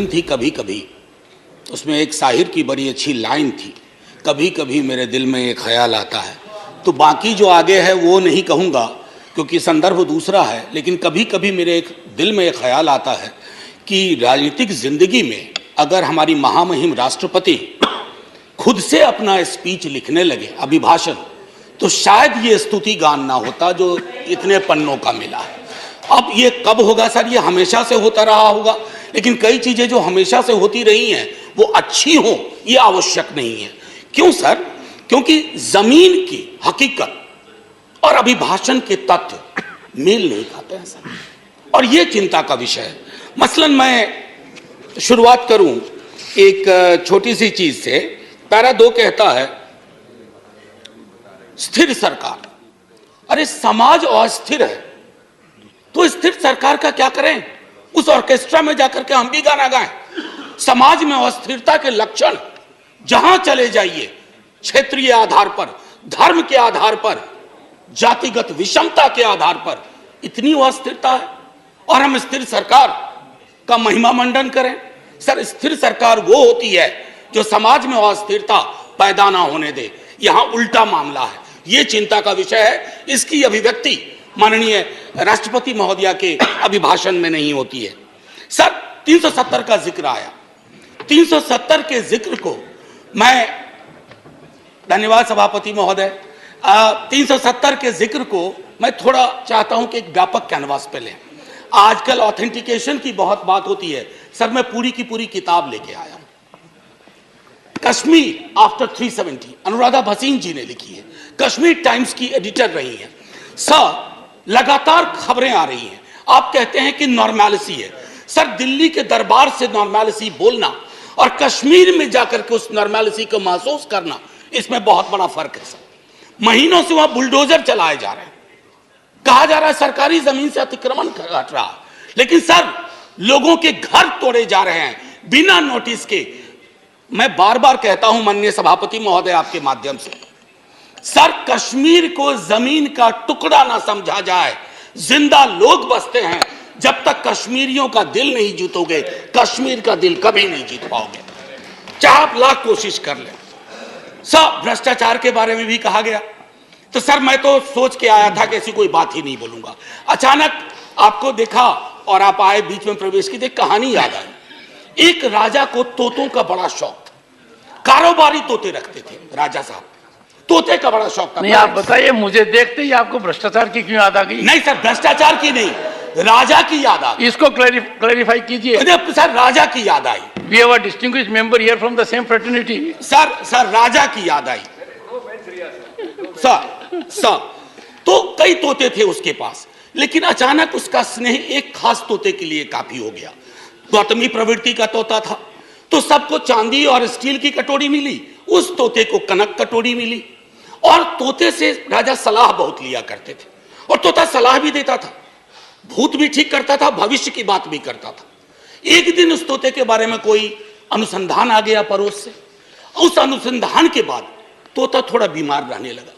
Film थी कभी कभी, उसमें एक शाहिर की बड़ी अच्छी लाइन थी, कभी कभी मेरे दिल में एक ख्याल आता है। तो बाकी जो आगे है वो नहीं कहूँगा क्योंकि संदर्भ दूसरा है, लेकिन कभी कभी मेरे एक दिल में एक ख्याल आता है कि राजनीतिक जिंदगी में अगर हमारी महामहिम राष्ट्रपति खुद से अपना स्पीच लिखने लगे, अभिभाषण, तो शायद ये स्तुति गान ना होता जो इतने पन्नों का मिला है। अब ये कब होगा सर? ये हमेशा से होता रहा होगा, लेकिन कई चीजें जो हमेशा से होती रही हैं वो अच्छी हो ये आवश्यक नहीं है। क्यों सर? क्योंकि जमीन की हकीकत और अभिभाषण के तथ्य मेल नहीं खाते हैं सर, और ये चिंता का विषय है। मसलन मैं शुरुआत करूं एक छोटी सी चीज से। पैरा 2 कहता है स्थिर सरकार। अरे समाज अस्थिर है तो स्थिर सरकार का क्या करें? उस ऑर्केस्ट्रा में जाकर के हम भी गाना गाएं। समाज में अस्थिरता के लक्षण जहां चले जाइए, क्षेत्रीय आधार पर, धर्म के आधार पर, जातिगत विषमता के आधार पर इतनी अस्थिरता है और हम स्थिर सरकार का महिमा मंडन करें। सर, स्थिर सरकार वो होती है जो समाज में अस्थिरता पैदा ना होने दे। यहां उल्टा मामला है, ये चिंता का विषय है। इसकी अभिव्यक्ति माननीय राष्ट्रपति महोदया के अभिभाषण में नहीं होती है। सर, 370 का जिक्र आया। 370 के जिक्र को मैं, धन्यवाद सभापति महोदय, 370 के जिक्र को मैं थोड़ा चाहता हूं कि एक व्यापक कैनवास पे लें। आजकल ऑथेंटिकेशन की बहुत बात होती है। सर, मैं पूरी की पूरी किताब लेके आया हूं, कश्मीर आफ्टर 370, अनुराधा भसीन जी ने लिखी है, कश्मीर टाइम्स की एडिटर रही हैं। सर, लगातार खबरें आ रही हैं, आप कहते हैं कि नॉर्मैलिसी है। सर, दिल्ली के दरबार से नॉर्मैलिसी बोलना और कश्मीर में जाकर के उस नॉर्मैलिसी को महसूस करना, इसमें बहुत बड़ा फर्क है सर। महीनों से वहां बुलडोजर चलाए जा रहे हैं, कहा जा रहा है सरकारी जमीन से अतिक्रमण घट रहा है, लेकिन सर लोगों के घर तोड़े जा रहे हैं बिना नोटिस के। मैं बार बार कहता हूं माननीय सभापति महोदय आपके माध्यम से, सर कश्मीर को जमीन का टुकड़ा ना समझा जाए। जिंदा लोग बसते हैं। जब तक कश्मीरियों का दिल नहीं जीतोगे, कश्मीर का दिल कभी नहीं जीत पाओगे, चाहे आप लाख कोशिश कर लें। सर, भ्रष्टाचार के बारे में भी कहा गया, तो सर मैं तो सोच के आया था कि ऐसी कोई बात ही नहीं बोलूंगा। अचानक आपको देखा और आप आए, बीच में प्रवेश की, देख कहानी याद आई। एक राजा को तोतों का बड़ा शौक था, कारोबारी तोते रखते थे राजा साहब, तोते का बड़ा शौक था। नहीं, आप बताइए, मुझे देखते ही आपको भ्रष्टाचार की क्यों याद आ गई? नहीं सर, भ्रष्टाचार की नहीं, राजा की याद आ गई। इसको क्लैरिफाई कीजिए। सर, राजा की याद आई। We have a distinguished member here from the same fraternity. Sir Raja की याद आई। सर तो कई तोते थे उसके पास, लेकिन अचानक उसका स्नेह एक खास तोते के लिए काफी हो गया। गौतमी प्रवृत्ति का तोता था, तो सबको चांदी और स्टील की कटोरी मिली, उस तोते को कनक कटोरी मिली। और तोते से राजा सलाह बहुत लिया करते थे, और तोता सलाह भी देता था, भूत भी ठीक करता था, भविष्य की बात भी करता था। एक दिन उस तोते के बारे में कोई अनुसंधान आ गया पड़ोस से। उस अनुसंधान के बाद तोता थोड़ा बीमार रहने लगा।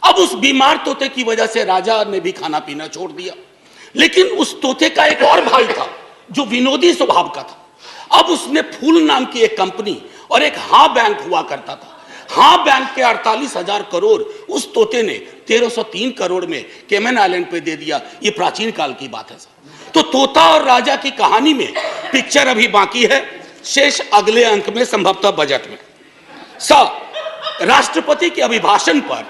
अब उस बीमार तोते की वजह से राजा ने भी खाना पीना छोड़ दिया। लेकिन उस तोते का एक और भाई था जो विनोदी स्वभाव का था। अब उसने फूल नाम की एक कंपनी और एक हाँ बैंक हुआ करता था, हाँ बैंक के 48,000 करोड़ उस तोते ने 1303 करोड़ में केमन आइलैंड पे दे दिया। ये प्राचीन काल की बात है सर। तो तोता और राजा की कहानी में पिक्चर अभी बाकी है, शेष अगले अंक में, संभवतः बजट में। सर, राष्ट्रपति के अभिभाषण पर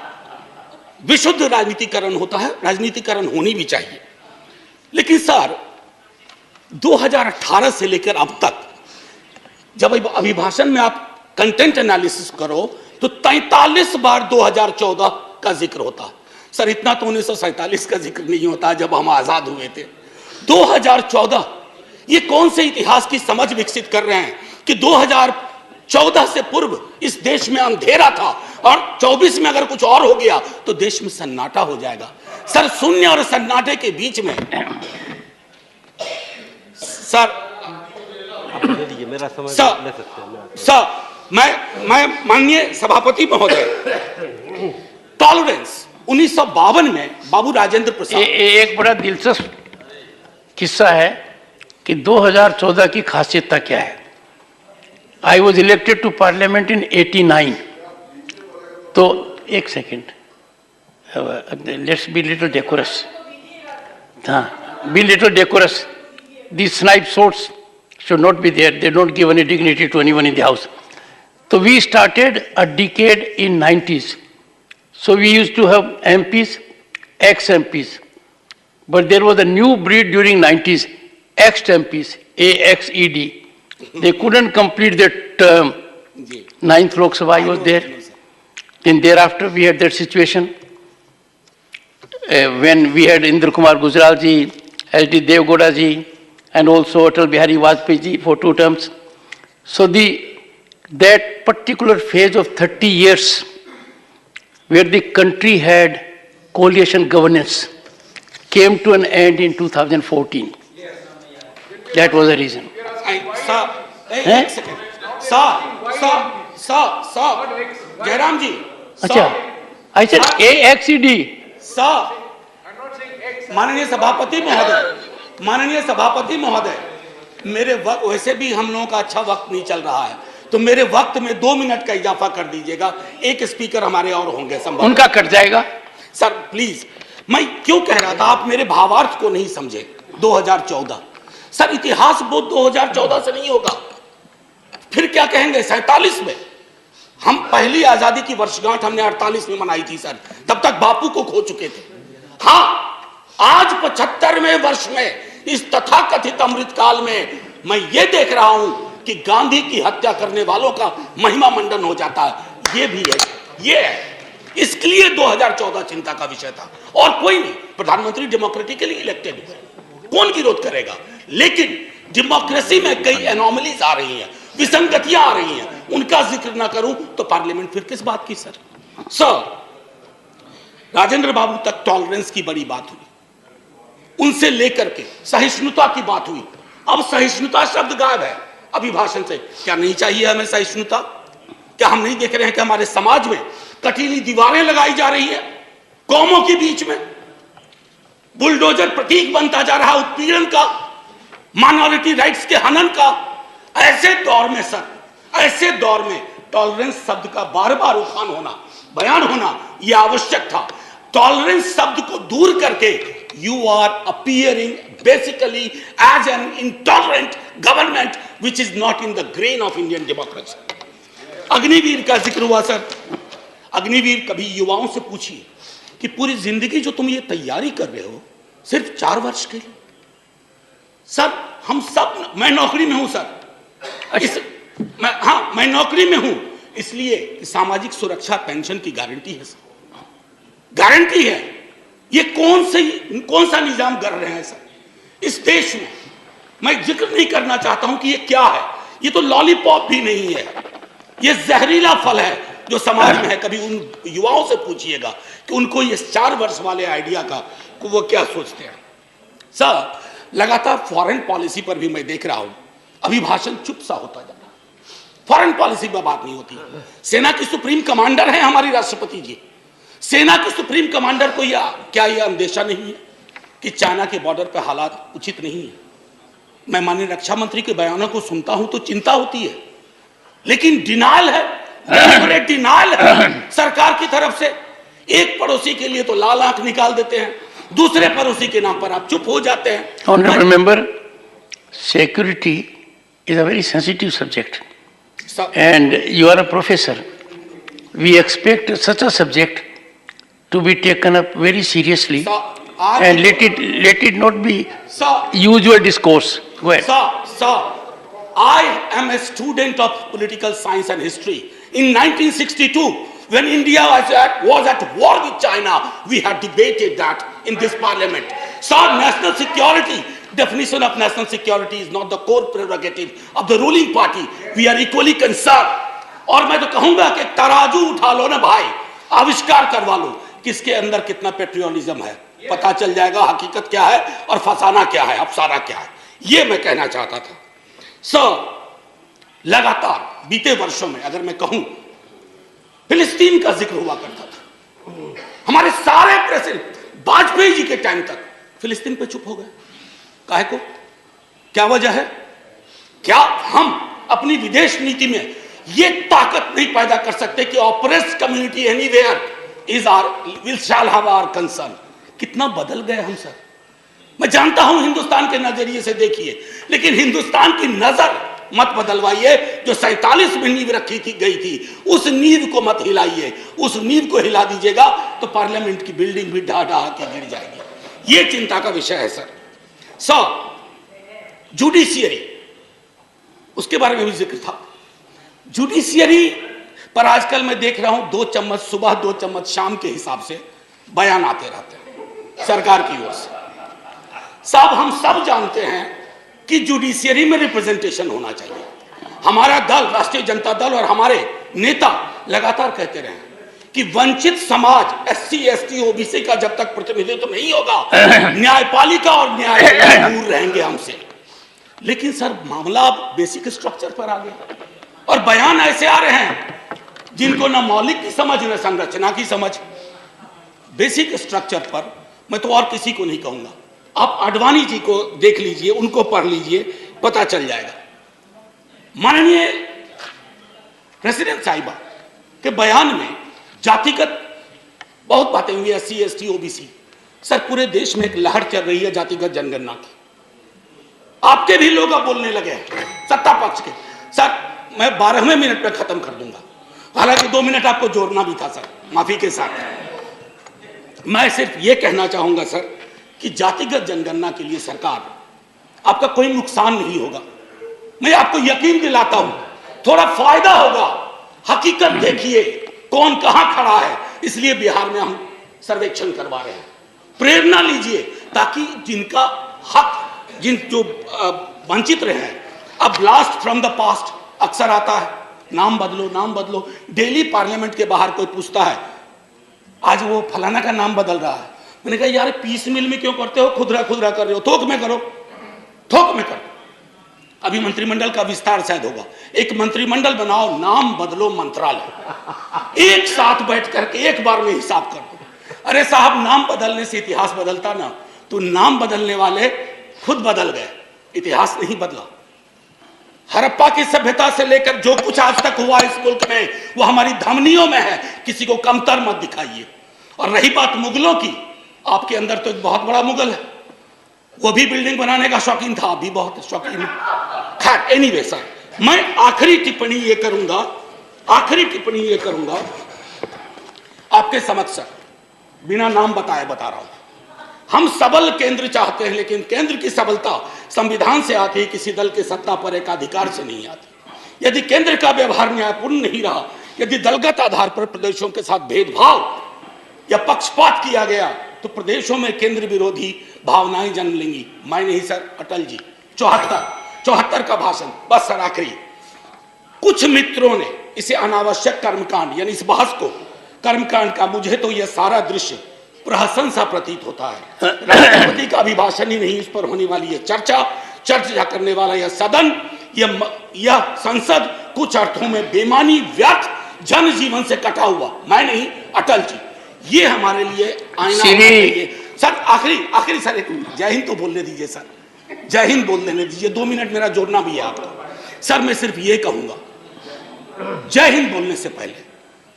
विशुद्ध राजनीतिकरण होता है, राजनीतिकरण होनी भी चाहिए। लेकिन सर 2018 से लेकर अब तक जब अभिभाषण में आप कंटेंट एनालिसिस करो तो 43 बार 2014 का जिक्र होता है। सर, इतना तो 1947 का जिक्र नहीं होता जब हम आजाद हुए थे। 2014, ये कौन से इतिहास की समझ विकसित कर रहे हैं कि 2014 से पूर्व इस देश में अंधेरा था और 24 में अगर कुछ और हो गया तो देश में सन्नाटा हो जाएगा। सर, शून्य और सन्नाटे के बीच में सर मैं माननीय सभापति महोदय, टॉलरेंस 1952 में बाबू राजेंद्र प्रसाद, एक बड़ा दिलचस्प किस्सा है कि 2014 की खासियत क्या है। I was elected to parliament in 89. So, एक second. Let's be little decorous. Be little decorous. These snipe swords should not be there. They don't give any dignity to anyone in the house. So we started a decade in 90s. So we used to have MPs, ex-MPs. But there was a new breed during 90s, ex-MPs, AXED. They couldn't complete their term. Ninth Lok Sabha, I was there. Then thereafter we had that situation when we had Indra Kumar Gujral ji, L.T. Dev Gowda ji, and also Atal Bihari Vajpayee ji for 2 terms. So that particular phase of 30 years where the country had coalition governance came to an end in 2014. That was the reason. एक second Jairam जी अच्छा, I said AXED. माननीय सभापति महोदय, मेरे वक्त वैसे भी हम लोगों का अच्छा वक्त नहीं चल रहा है, तो मेरे वक्त में 2 मिनट का इजाफा कर दीजिएगा। एक स्पीकर हमारे और होंगे, संभव उनका कट जाएगा। सर प्लीज, मैं क्यों कह रहा था, आप मेरे भावार्थ को नहीं समझे। 2014 सर, इतिहास बोध 2014 से नहीं होगा, फिर क्या कहेंगे 47 में। हम पहली आजादी की वर्षगांठ हमने 48 में मनाई थी सर, तब तक बापू को खो चुके थे। हाँ, आज 75वें वर्ष में इस तथाकथित अमृतकाल में मैं ये देख रहा हूं कि गांधी की हत्या करने वालों का महिमा मंडन हो जाता है। ये भी है, ये है, इसलिए 2014 चिंता का विषय था और कोई नहीं। प्रधानमंत्री डेमोक्रेटिकली इलेक्टेड है, कौन विरोध करेगा, लेकिन डेमोक्रेसी में कई एनोमलीज आ रही हैं, विसंगतियां आ रही हैं, उनका जिक्र ना करूं तो पार्लियामेंट फिर किस बात की। सर राजेंद्र बाबू तक टॉलरेंस की बड़ी बात हुई, उनसे लेकर के सहिष्णुता की बात हुई। अब सहिष्णुता शब्द गायब है अभिभाषण से। क्या नहीं चाहिए हमें सहिष्णुता? क्या हम नहीं देख रहे हैं कि हमारे समाज में कटीली दीवारें लगाई जा रही है कौमों के बीच में? बुलडोजर प्रतीक बनता जा रहा उत्पीड़न का, माइनॉरिटी राइट्स के हनन का। ऐसे दौर में सर, ऐसे दौर में टॉलरेंस शब्द का बार बार उठान होना, बयान होना यह आवश्यक था। टॉलरेंस शब्द को दूर करके you are appearing basically as an intolerant government which is not in the grain of Indian democracy. Agniveer का जिक्र हुआ सर। अग्निवीर, कभी युवाओं से पूछिए कि पूरी जिंदगी जो तुम ये तैयारी कर रहे हो सिर्फ 4 वर्ष के लिए। सर हम सब, मैं नौकरी में हूं सर, मैं नौकरी में हूं, इसलिए सामाजिक सुरक्षा पेंशन की गारंटी है सर, गारंटी है। ये कौन सा निजाम कर रहे हैं सर इस देश में? मैं जिक्र नहीं करना चाहता हूं कि ये क्या है। ये तो लॉलीपॉप भी नहीं है, ये जहरीला फल है जो समाज में है। कभी उन युवाओं से पूछिएगा कि उनको ये 4 वर्ष वाले आइडिया का वो क्या सोचते हैं। सर लगातार फॉरेन पॉलिसी पर भी मैं देख रहा हूं अभिभाषण चुप सा होता जा रहा है। फॉरेन पॉलिसी पर बात नहीं होती। सेना की सुप्रीम कमांडर है हमारी राष्ट्रपति जी। सेना के सुप्रीम कमांडर को क्या यह अंदेशा नहीं है कि चाइना के बॉर्डर पर हालात उचित नहीं है? मैं माननीय रक्षा मंत्री के बयानों को सुनता हूं तो चिंता होती है, लेकिन डिनायल है, डिनायल है सरकार की तरफ से। एक पड़ोसी के लिए तो लाल आंख निकाल देते हैं, दूसरे पड़ोसी के नाम पर आप चुप हो जाते हैं। Honorable member, security is a very sensitive subject, and you are a professor. We expect such a subject to be taken up very seriously, and let it not be usual discourse. Go ahead. Sir, I am a student of political science and history. In 1962, when India was at war with China, we had debated that in this parliament. Sir, national security, definition of national security is not the core prerogative of the ruling party. We are equally concerned. और मैं तो कहूंगा कि तराजू उठा लो ना भाई, आविष्कार करवा लो किसके अंदर कितना पेट्रियोटिज्म है, पता चल जाएगा हकीकत क्या है और फसाना क्या है, अफसाना क्या है। ये मैं कहना चाहता था। सर लगातार बीते वर्षों में अगर मैं कहूं, फिलिस्तीन का जिक्र हुआ करता था। हमारे सारे प्रेसिडेंट वाजपेयी जी के टाइम तक फिलिस्तीन पे चुप हो गए। काहे को? क्या वजह है? क्या हम अपनी अपनी विदेश नीति में ये ताकत नहीं पैदा कर सकते कि oppressed community anywhere is our shall have our concern. कितना बदल गए हम सर। मैं जानता हूं हिंदुस्तान के नजरिए से देखिए, लेकिन हिंदुस्तान की नजर मत बदलवाइए। जो 47 में नींव रखी थी गई थी, उस नींव को मत हिलाइए। उस नींव को हिला दीजिएगा तो पार्लियामेंट की बिल्डिंग भी ढा ढा के गिर जाएगी। ये चिंता का विषय है सर। जुडिशियरी, उसके बारे में भी जिक्र था। जुडिशियरी पर आजकल मैं देख रहा हूं 2 चम्मच सुबह 2 चम्मच शाम के हिसाब से बयान आते रहते हैं सरकार की ओर से। साहब हम सब जानते हैं कि जुडिशियरी में रिप्रेजेंटेशन होना चाहिए। हमारा दल राष्ट्रीय जनता दल और हमारे नेता लगातार कहते रहे कि वंचित समाज SC ST OBC का जब तक प्रतिनिधित्व नहीं होगा, न्यायपालिका और न्यायालय दूर रहेंगे हमसे। लेकिन सर मामला अब बेसिक स्ट्रक्चर पर आ गया और बयान ऐसे आ रहे हैं जिनको न मौलिक की समझ न संरचना की समझ। बेसिक स्ट्रक्चर पर मैं तो और किसी को नहीं कहूंगा, आप आडवाणी जी को देख लीजिए, उनको पढ़ लीजिए, पता चल जाएगा। माननीय प्रेसिडेंट साहिबा के बयान में जातिगत बहुत बातें हुई, SC ST OBC। सर पूरे देश में एक लहर चल रही है जातिगत जनगणना की। आपके भी लोग अब बोलने लगे हैं सत्ता पक्ष के। सर मैं 12वें मिनट पे खत्म कर दूंगा, हालांकि 2 मिनट आपको जोड़ना भी था सर, माफी के साथ। मैं सिर्फ ये कहना चाहूंगा सर कि जातिगत जनगणना के लिए सरकार आपका कोई नुकसान नहीं होगा। मैं आपको यकीन दिलाता हूं, थोड़ा फायदा होगा। हकीकत देखिए कौन कहां खड़ा है, इसलिए बिहार में हम सर्वेक्षण करवा रहे हैं। प्रेरणा लीजिए ताकि जिनका हक, जो वंचित रहे हैं। अब ब्लास्ट फ्रॉम द पास्ट अक्सर आता है, नाम बदलो नाम बदलो। डेली पार्लियामेंट के बाहर कोई पूछता है आज वो फलाना का नाम बदल रहा है। मैंने कहा यार पीस मिल में क्यों करते हो, खुदरा खुदरा कर रहे हो, थोक में करो, थोक में करो। अभी मंत्रिमंडल का विस्तार शायद होगा, एक मंत्रिमंडल बनाओ, नाम बदलो मंत्रालय, एक साथ बैठ करके एक बार में हिसाब कर दो। अरे साहब नाम बदलने से इतिहास बदलता ना, तो नाम बदलने वाले खुद बदल गए, इतिहास नहीं बदला। हड़प्पा की सभ्यता से लेकर जो कुछ आज तक हुआ इस मुल्क में वो हमारी धमनियों में है, किसी को कमतर मत दिखाइए। और रही बात मुगलों की, आपके अंदर तो एक बहुत बड़ा मुगल है, वो भी बिल्डिंग बनाने का शौकीन था, अभी बहुत शौकीन है। खैर एनीवे सर, मैं आखिरी टिप्पणी ये करूंगा आपके समक्ष सर, बिना नाम बताए बता रहा हूं। हम सबल केंद्र चाहते हैं, लेकिन केंद्र की सबलता संविधान से आती है, किसी दल के सत्ता पर एक अधिकार से नहीं आती। यदि केंद्र का व्यवहार न्यायपूर्ण नहीं रहा, यदि दलगत आधार पर प्रदेशों के साथ भेदभाव या पक्षपात किया गया, तो प्रदेशों में केंद्र विरोधी भावनाएं जन्म लेंगी। मैं नहीं सर, अटल जी 74 का भाषण। बस सर आखिरी, कुछ मित्रों ने इसे अनावश्यक कर्मकांड, यानी इस बहस को कर्मकांड का, मुझे तो यह सारा दृश्य प्रहसन सा प्रतीत होता है। राष्ट्रपति का अभिभाषण ही नहीं, इस पर होने वाली यह चर्चा करने वाला यह सदन, यह संसद कुछ अर्थों में बेमानी, व्यर्थ, जनजीवन से कटा हुआ, मैं नहीं अटल जी, ये हमारे लिए आईना होना चाहिए। सर आखिरी सर, एक जय हिंद तो बोलने दीजिए सर, जय हिंद बोल देने दीजिए, 2 मिनट मेरा जोड़ना भी है आपको। सर मैं सिर्फ ये कहूंगा, जय हिंद बोलने से पहले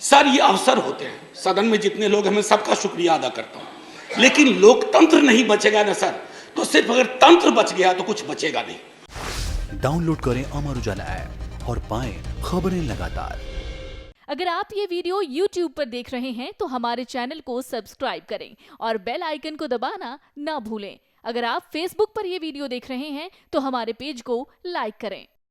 सर ये अवसर होते हैं, सदन में जितने लोग हैं मैं सबका शुक्रिया अदा करता हूं, लेकिन लोकतंत्र नहीं बचेगा ना सर, तो सिर्फ अगर तंत्र बच गया तो कुछ बचेगा नहीं। डाउनलोड करें अमर उजाला ऐप और पाएं खबरें लगातार। अगर आप ये वीडियो YouTube पर देख रहे हैं तो हमारे चैनल को सब्सक्राइब करें और बेल आइकन को दबाना ना भूलें। अगर आप Facebook पर ये वीडियो देख रहे हैं तो हमारे पेज को लाइक करें।